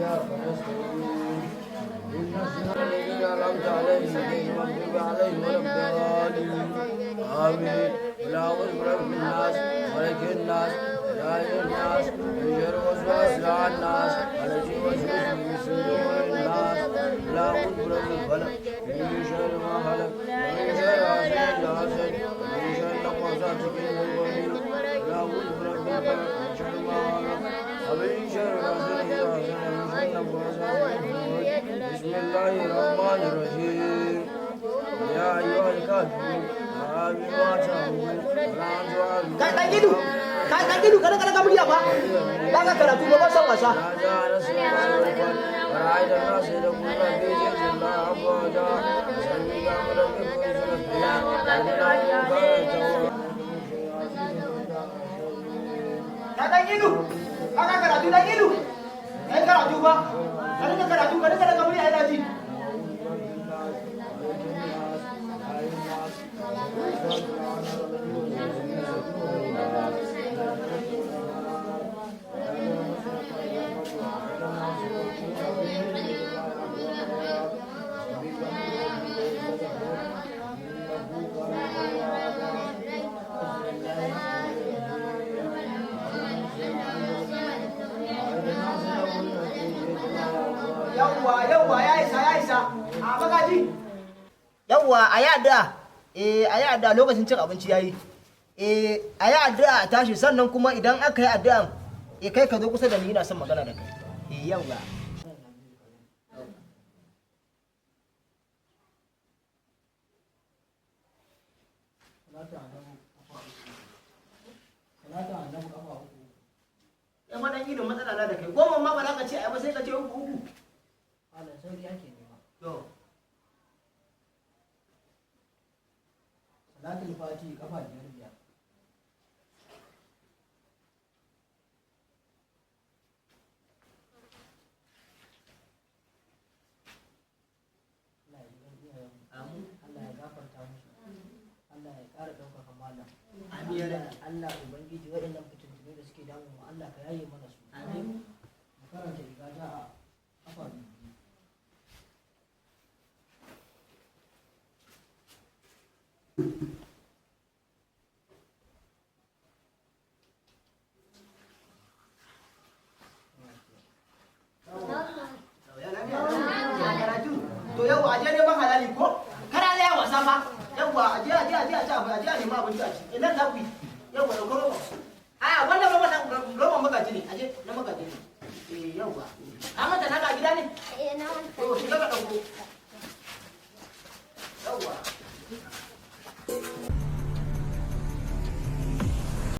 وإياك نستعين إن الصراط الذين أنعمت عليهم غير المغضوب عليهم ولا الضالين آمين ولا أعوذ برب الناس ملك الناس إله الناس من شر وسواس الناس الذي يوسوس في صدور الناس ولا أعوذ برب الفلق من شر ما خلق ومن شر حاسد إذا حسد ومن شر النفاثات في العقد ولا أعوذ برب الفلق من شر ما خلق ومن شر حاسد إذا حسد ومن شر النفاثات في العقد بسم الله الرحمن الرحيم يا أيها الكافرون Kan gidu kada kamu dia apa? Daga karatu ba san wasa. Kada gidu. Kada karatu da gidu. Kai karatu ba. Kada karatu kada kamu dia lagi. Yawwa ya isa a magaji yawwa a yi addu'a a yi addu'a lokacin cin abinci yayi a yi addu'a a tashi sannan kuma idan aka yi addu'an kai ka zo kusa da ni ina son magana da kai yawwa ya ma dan yi da matsala na da kai goma ma ba za ka ce ai ba sai ka ce uku Allah sauki ake nema to salatul fati kafa biyar Allah ya gafarta musu Allah ya ƙara ɗaukaka malam amin Allah ubangiji waɗannan fitintunu da suke damu mu Allah ka yaye mana su amin karanta igaja a kafa to yau a je neman halali ko kana da yawa safa yawa a je a nema abinci a ci ina za ku yi yawa da koro a wannan roman magaji ne aje na magaji ne yawa a mata naka gida ne to shiga ka dauko